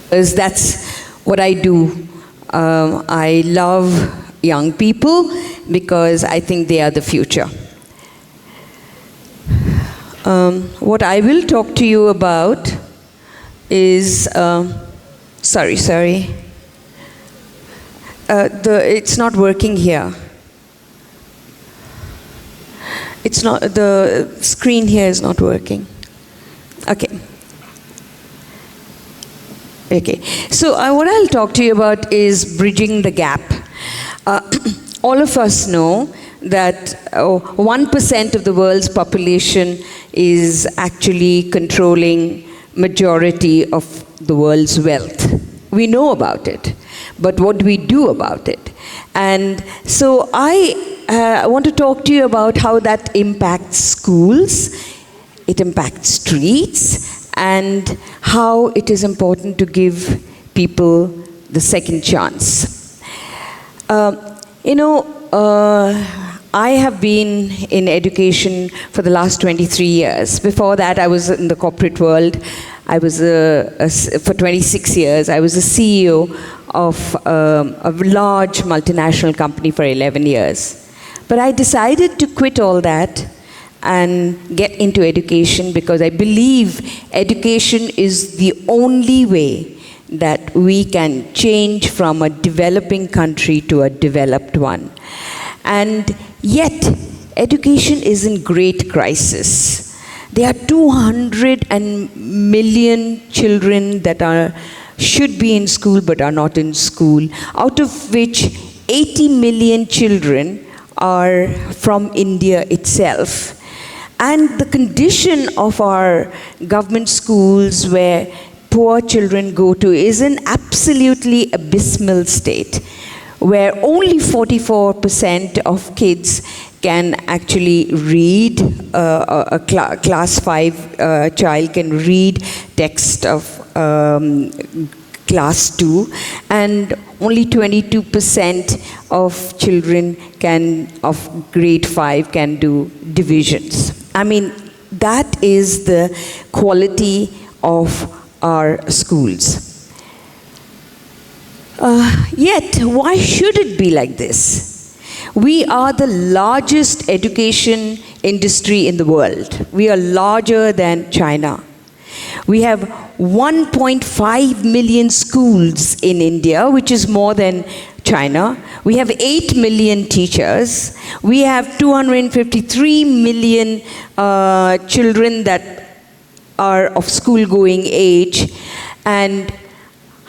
Because that's what I do. I love young people because I think they are the future. What I will talk to you about is, it's not working here. It's not, the screen here is not working. Okay. Okay, so what I'll talk to you about is bridging the gap. All of us know that 1% of the world's population is actually controlling majority of the world's wealth. We know about it, but what do we do about it? And so I want to talk to you about how that impacts schools, it impacts streets, and how it is important to give people the second chance. I have been in education for the last 23 years. Before that, I was in the corporate world. I was, for 26 years, I was a CEO of a large multinational company for 11 years. But I decided to quit all that and get into education because I believe education is the only way that we can change from a developing country to a developed one. And yet, education is in great crisis. There are 200 million children that should be in school but are not in school, out of which 80 million children are from India itself. And the condition of our government schools where poor children go to is an absolutely abysmal state, where only 44% of kids can actually read, a class 5 child can read text of class 2, and only 22% of children of grade 5 can do divisions. I mean, that is the quality of our schools. Yet, why should it be like this? We are the largest education industry in the world. We are larger than China. We have 1.5 million schools in India, which is more than China. We have 8 million teachers. We have 253 million children that are of school-going age, and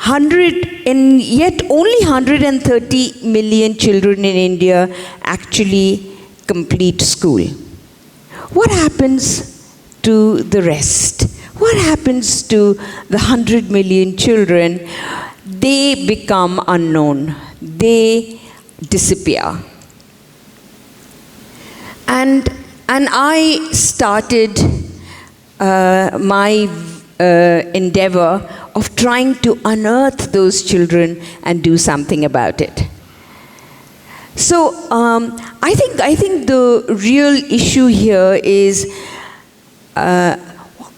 yet only 130 million children in India actually complete school. What happens to the rest? What happens to the 100 million children? They become unknown. They disappear. And I started my endeavor of trying to unearth those children and do something about it. So I think the real issue here is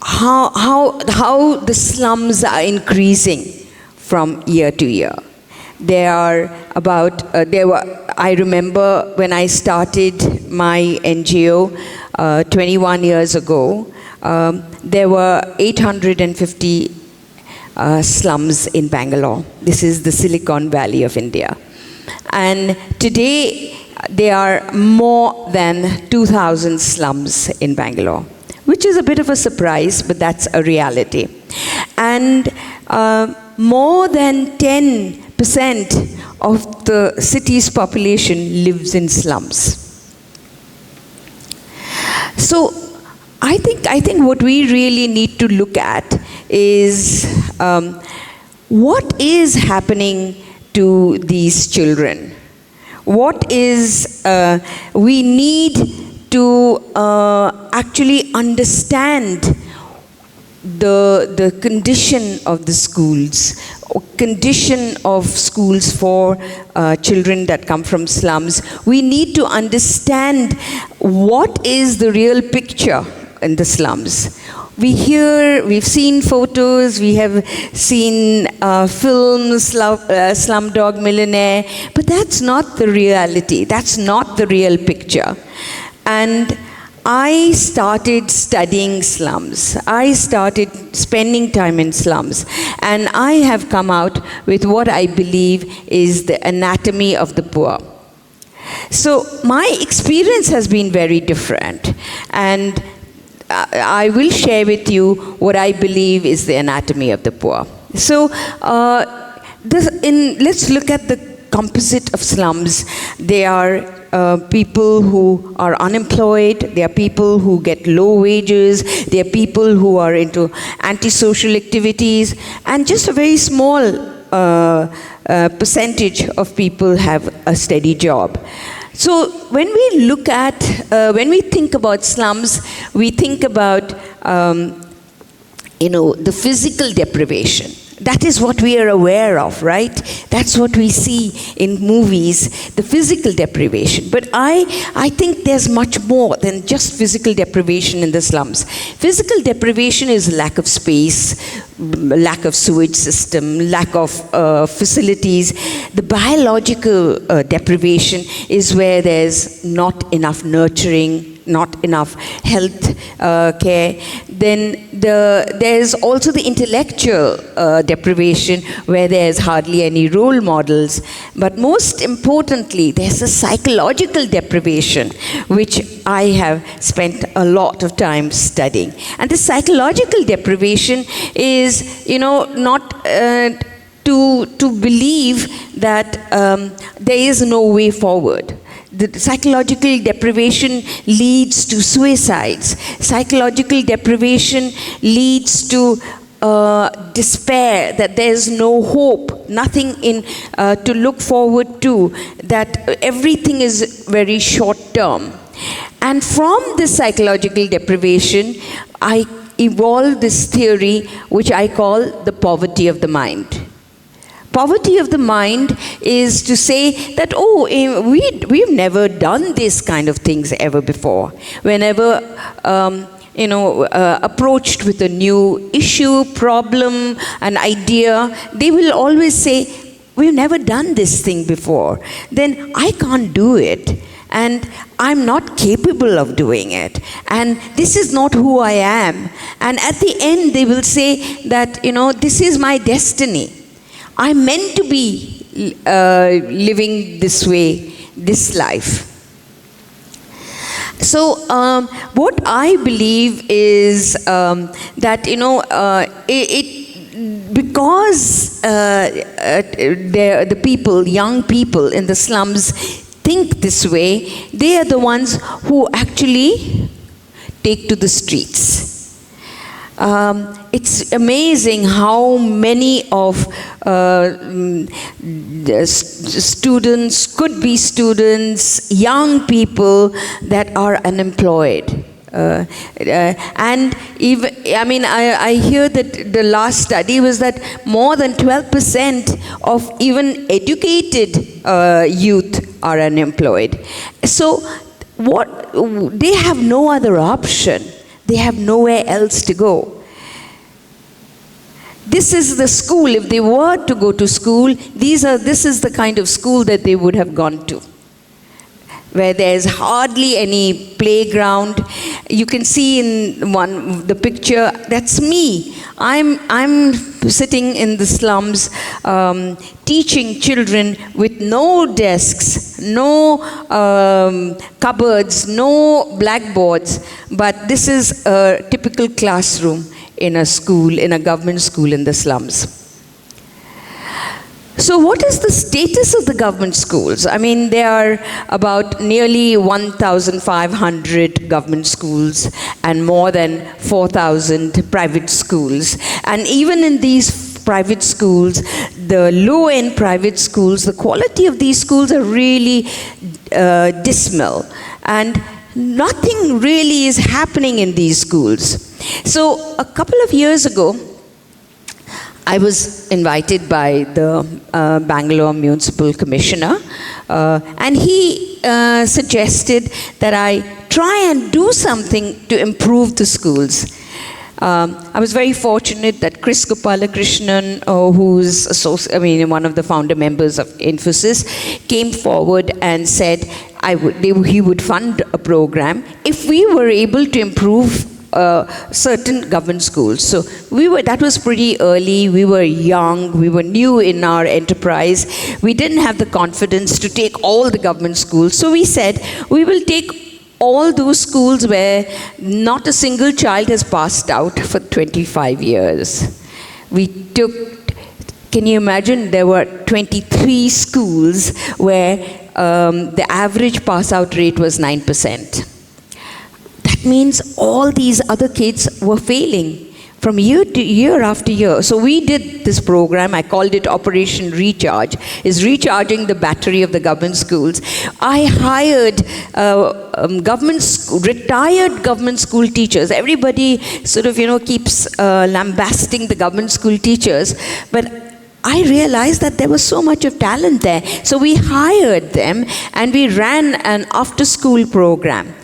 how the slums are increasing from year to year. There are about, I remember when I started my NGO 21 years ago, there were 850 slums in Bangalore. This is the Silicon Valley of India. And today, there are more than 2,000 slums in Bangalore, which is a bit of a surprise, but that's a reality. And more than 10% of the city's population lives in slums. So I think what we really need to look at is what is happening to these children. What is, we need to actually understand the condition of the schools, condition of schools for children that come from slums. We need to understand what is the real picture in the slums. we've seen photos, we have seen films, Slumdog Millionaire, but that's not the reality. That's not the real picture. And I started studying slums. I started spending time in slums. And I have come out with what I believe is the anatomy of the poor. So my experience has been very different. And I will share with you what I believe is the anatomy of the poor. So let's look at the composite of slums. They are people who are unemployed, there are people who get low wages, there are people who are into antisocial activities, and just a very small percentage of people have a steady job. So when we look at, when we think about slums, we think about, the physical deprivation. That is what we are aware of, right? That's what we see in movies, the physical deprivation. But I think there's much more than just physical deprivation in the slums. Physical deprivation is lack of space, lack of sewage system, lack of facilities. The biological deprivation is where there's not enough nurturing, not enough health care. Then there's also the intellectual deprivation, where there's hardly any role models. But most importantly, there's a psychological deprivation, which I have spent a lot of time studying. And the psychological deprivation is, not to believe that there is no way forward. The psychological deprivation leads to suicides. Psychological deprivation leads to despair, that there's no hope, nothing to look forward to, that everything is very short term. And from this psychological deprivation, I evolved this theory which I call the poverty of the mind. Poverty of the mind is to say that, we've never done this kind of things ever before. Whenever, approached with a new issue, problem, an idea, they will always say, we've never done this thing before. Then I can't do it. And I'm not capable of doing it. And this is not who I am. And at the end, they will say that, this is my destiny. I'm meant to be living this way, this life. So what I believe is that, because the people, young people in the slums think this way, they are the ones who actually take to the streets. It's amazing how many of the students, could be students, young people that are unemployed. And even, I hear that the last study was that more than 12% of even educated youth are unemployed. So they have no other option. They have nowhere else to go. This is the school. If they were to go to school, this is the kind of school that they would have gone to, where there's hardly any playground. You can see in the picture, that's me. I'm sitting in the slums, teaching children with no desks, no cupboards, no blackboards. But this is a typical classroom in a school, in a government school in the slums. So what is the status of the government schools? There are about nearly 1,500 government schools and more than 4,000 private schools. And even in these private schools, the low-end private schools, the quality of these schools are really dismal. And nothing really is happening in these schools. So a couple of years ago, I was invited by the Bangalore Municipal Commissioner, and he suggested that I try and do something to improve the schools. I was very fortunate that Chris Gopalakrishnan, who's one of the founder members of Infosys, came forward and said he would fund a program if we were able to improve certain government schools. So that was pretty early. We were young. We were new in our enterprise. We didn't have the confidence to take all the government schools. So we said, we will take all those schools where not a single child has passed out for 25 years. We took, can you imagine, there were 23 schools where the average pass-out rate was 9%. That means all these other kids were failing from year to year after year. So we did this program, I called it Operation Recharge, is recharging the battery of the government schools. I hired retired government school teachers. Everybody sort of, keeps lambasting the government school teachers, but I realized that there was so much of talent there. So we hired them and we ran an after-school program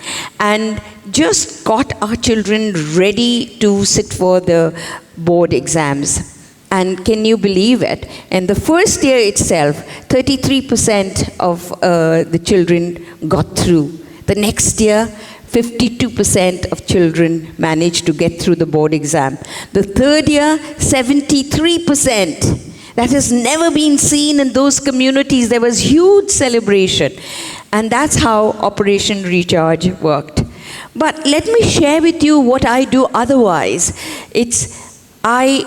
and just got our children ready to sit for the board exams. And can you believe it? In the first year itself, 33% of the children got through. The next year, 52% of children managed to get through the board exam. The third year, 73%. That has never been seen in those communities. There was huge celebration. And that's how Operation Recharge worked. But let me share with you what I do otherwise. I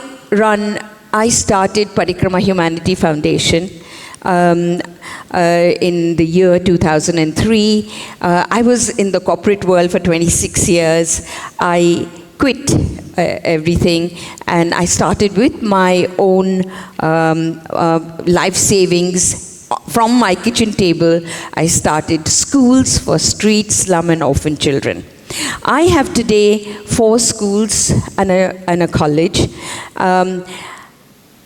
started Parikrma Humanity Foundation in the year 2003. I was in the corporate world for 26 years. I quit everything and I started with my own life savings. From my kitchen table, I started schools for street, slum and orphan children. I have today 4 schools and a college.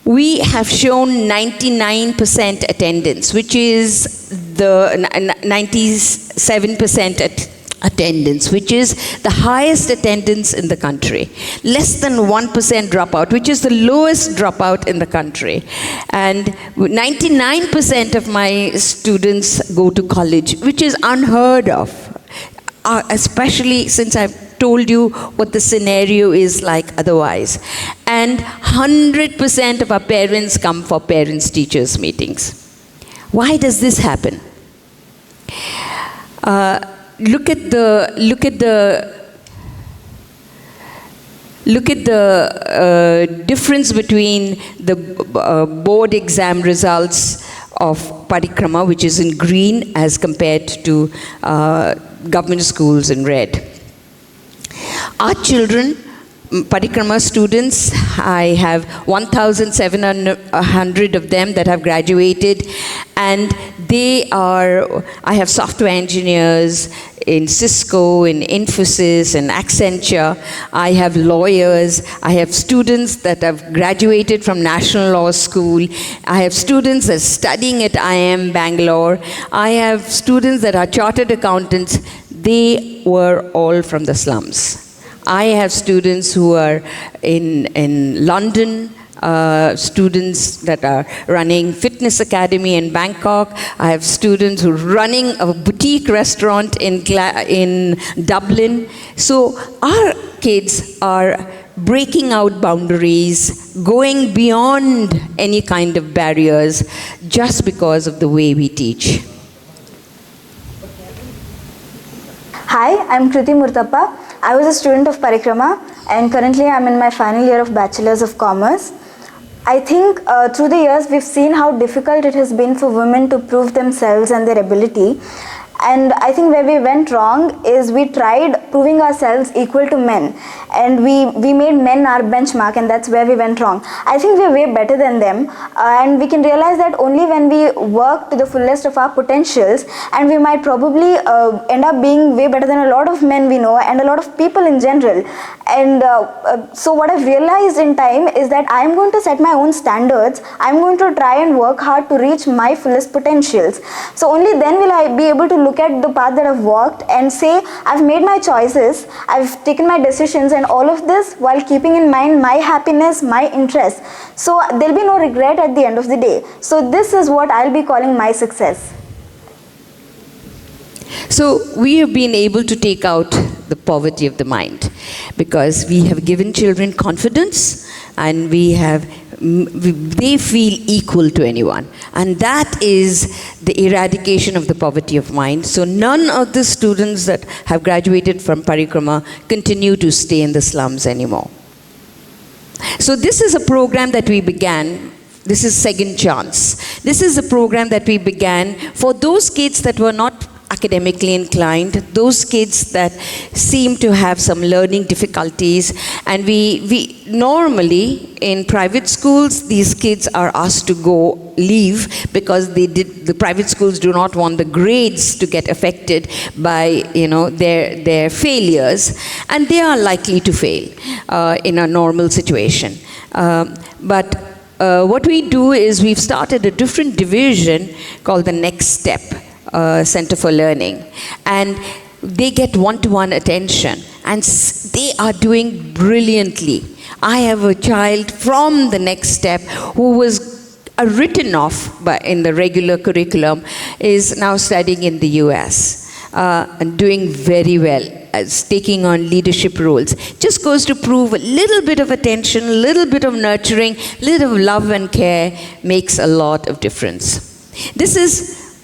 We have shown 99% attendance, which is the 97% attendance, which is the highest attendance in the country. Less than 1% dropout, which is the lowest dropout in the country. And 99% of my students go to college, which is unheard of, especially since I've told you what the scenario is like otherwise. And 100% of our parents come for parents-teachers meetings. Why does this happen? Look at the difference between the board exam results of Parikrma, which is in green, as compared to government schools in red. Our children, Parikrma students, I have 1,700 of them that have graduated, and I have software engineers in Cisco, in Infosys, in Accenture. I have lawyers. I have students that have graduated from National Law School. I have students that are studying at IIM Bangalore. I have students that are chartered accountants. They were all from the slums. I have students who are in London, students that are running fitness academy in Bangkok. I have students who are running a boutique restaurant in Dublin. So our kids are breaking out boundaries, going beyond any kind of barriers, just because of the way we teach. Hi, I'm Kriti Murtappa. I was a student of Parikrma and currently I'm in my final year of Bachelor's of Commerce. I think through the years we've seen how difficult it has been for women to prove themselves and their ability. And I think where we went wrong is we tried proving ourselves equal to men, and we made men our benchmark, and that's where we went wrong. I think we're way better than them, and we can realize that only when we work to the fullest of our potentials, and we might probably end up being way better than a lot of men we know and a lot of people in general. And so what I've realized in time is that I'm going to set my own standards. I'm going to try and work hard to reach my fullest potentials. So only then will I be able to look look at the path that I've walked and say, I've made my choices, I've taken my decisions, and all of this while keeping in mind my happiness, my interests. So there'll be no regret at the end of the day. So this is what I'll be calling my success. So we have been able to take out the poverty of the mind because we have given children confidence, and they feel equal to anyone. And that is the eradication of the poverty of mind. So none of the students that have graduated from Parikrma continue to stay in the slums anymore. So this is a program that we began. This is Second Chance. This is a program that we began for those kids that were not academically inclined, those kids that seem to have some learning difficulties. And we normally in private schools, these kids are asked to leave because the private schools do not want the grades to get affected by their failures, and they are likely to fail in a normal situation. But what we do is we've started a different division called the Next Step Center for Learning, and they get one-to-one attention, and they are doing brilliantly. I have a child from the Next Step who was written off in the regular curriculum, is now studying in the US and doing very well, as taking on leadership roles. Just goes to prove a little bit of attention, a little bit of nurturing, a little of love and care makes a lot of difference.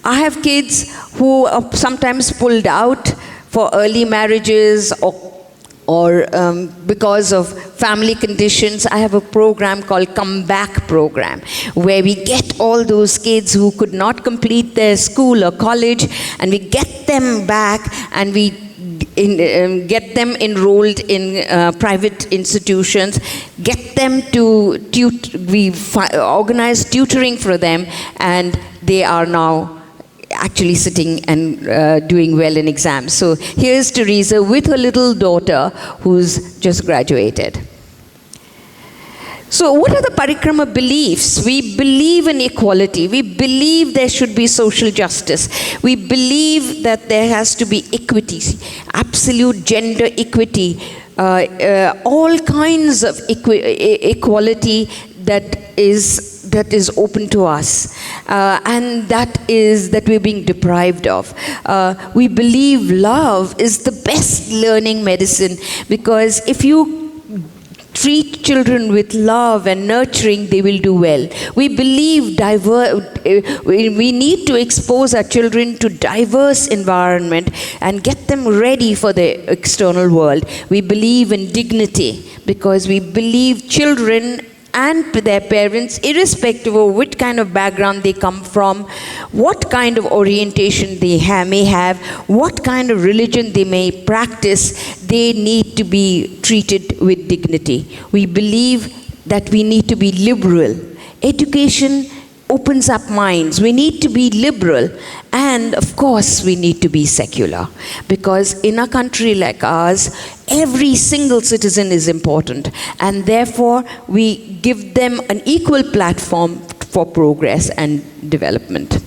I have kids who are sometimes pulled out for early marriages or because of family conditions. I have a program called Come Back Program, where we get all those kids who could not complete their school or college, and we get them back, and we get them enrolled in private institutions, get them to we organize tutoring for them, and they are now actually sitting and doing well in exams. So here's Teresa with her little daughter who's just graduated. So what are the Parikrma beliefs? We believe in equality. We believe there should be social justice. We believe that there has to be equity, absolute gender equity, all kinds of equality that is open to us, and that we're being deprived of. We believe love is the best learning medicine, because if you treat children with love and nurturing, they will do well. We believe we need to expose our children to diverse environment and get them ready for the external world. We believe in dignity, because we believe children and their parents, irrespective of which kind of background they come from, what kind of orientation they may have, what kind of religion they may practice, they need to be treated with dignity. We believe that we need to be liberal. Education opens up minds. We need to be liberal, and of course we need to be secular, because in a country like ours, every single citizen is important, and therefore we give them an equal platform for progress and development.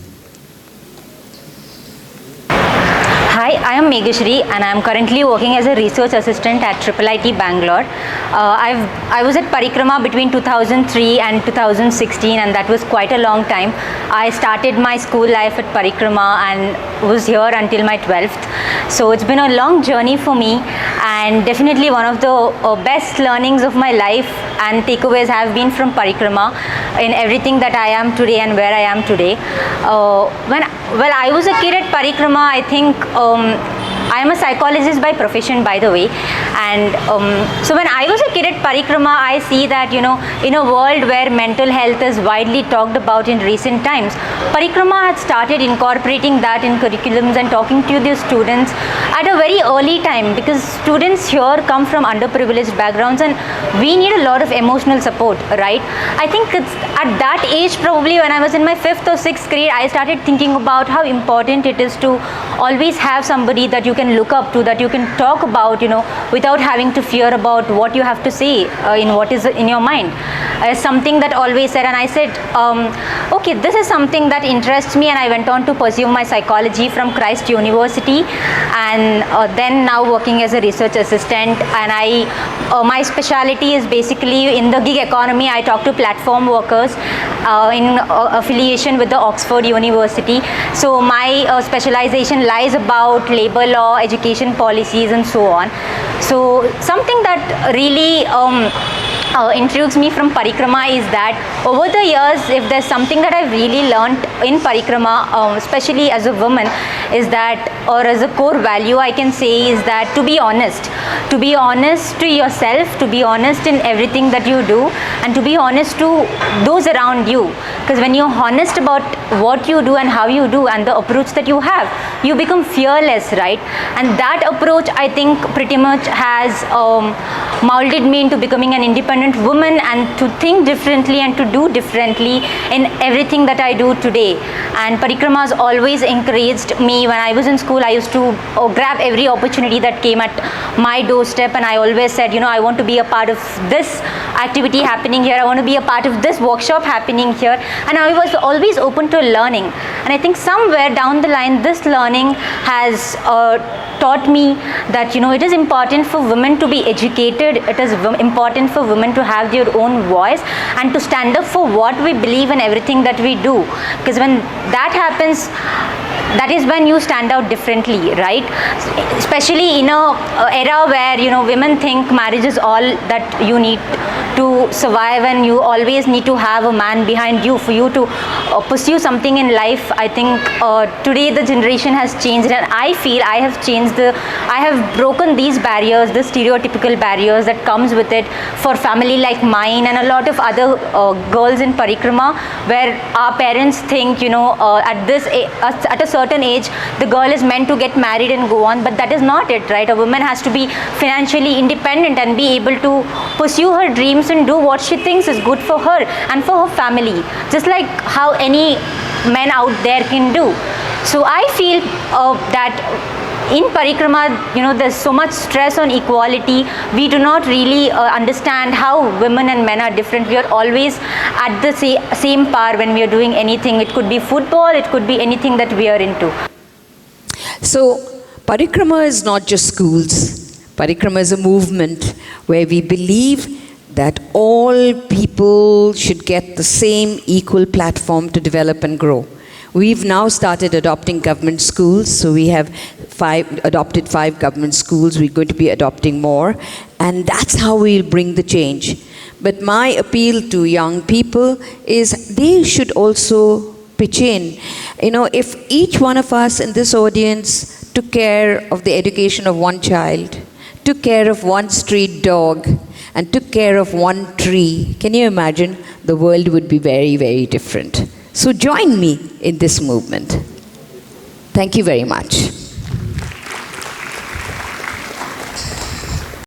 Hi, I am Meghashri, and I am currently working as a research assistant at IIIT Bangalore. I was at Parikrma between 2003 and 2016, and that was quite a long time. I started my school life at Parikrma and was here until my 12th. So it's been a long journey for me, and definitely one of the best learnings of my life and takeaways have been from Parikrma in everything that I am today and where I am today. When I was a kid at Parikrma, I think I am a psychologist by profession, by the way, and so when I was a kid at Parikrma, I see that, in a world where mental health is widely talked about in recent times, Parikrma had started incorporating that in curriculums and talking to the students at a very early time, because students here come from underprivileged backgrounds and we need a lot of emotional support, right? I think it's at that age, probably when I was in my 5th or 6th grade, I started thinking about how important it is to always have somebody that you can look up to, that you can talk about, with without having to fear about what you have to say in what is in your mind. Something that always said, and I said, okay, this is something that interests me, and I went on to pursue my psychology from Christ University, and then now working as a research assistant. And my specialty is basically in the gig economy. I talk to platform workers in affiliation with the Oxford University. So my specialization lies about labor law, education policies, and so on. So something that really intrigues me from Parikrma is that over the years, if there's something that I've really learned in Parikrama, especially as a woman, is that, or as a core value I can say, is that to be honest to yourself, to be honest in everything that you do, and to be honest to those around you. Because when you're honest about what you do and how you do and the approach that you have, you become fearless, right? And that approach, I think, pretty much has molded me into becoming an independent woman, and to think differently and to do differently in everything that I do today. And Parikrama has always encouraged me. When I was in school, I used to grab every opportunity that came at my doorstep, and I always said, I want to be a part of this activity happening here, I want to be a part of this workshop happening here, and I was always open to learning. And I think somewhere down the line, this learning has taught me that it is important for women to be educated, it is important for women to have their own voice and to stand up for what we believe in everything that we do. Because when that happens, that is when you stand out differently, right? Especially in a era where women think marriage is all that you need to survive, and you always need to have a man behind you for you to pursue something in life. I think today the generation has changed, and I feel I have broken these barriers, the stereotypical barriers that comes with it for family like mine and a lot of other girls in Parikrama, where our parents think at a certain age the girl is meant to get married and go on, but that is not it, right? A woman has to be financially independent and be able to pursue her dreams and do what she thinks is good for her and for her family, just like how any men out there can do. So I feel that in Parikrama, there's so much stress on equality. We do not really understand how women and men are different. We are always at the same par when we are doing anything. It could be football, it could be anything that we are into. So Parikrama is not just schools. Parikrama is a movement where we believe that all people should get the same equal platform to develop and grow. We've now started adopting government schools, so we have adopted 5 government schools. We're going to be adopting more, and that's how we'll bring the change. But my appeal to young people is they should also pitch in. If each one of us in this audience took care of the education of one child, took care of one street dog, and took care of one tree, can you imagine? The world would be very, very different. So join me in this movement. Thank you very much.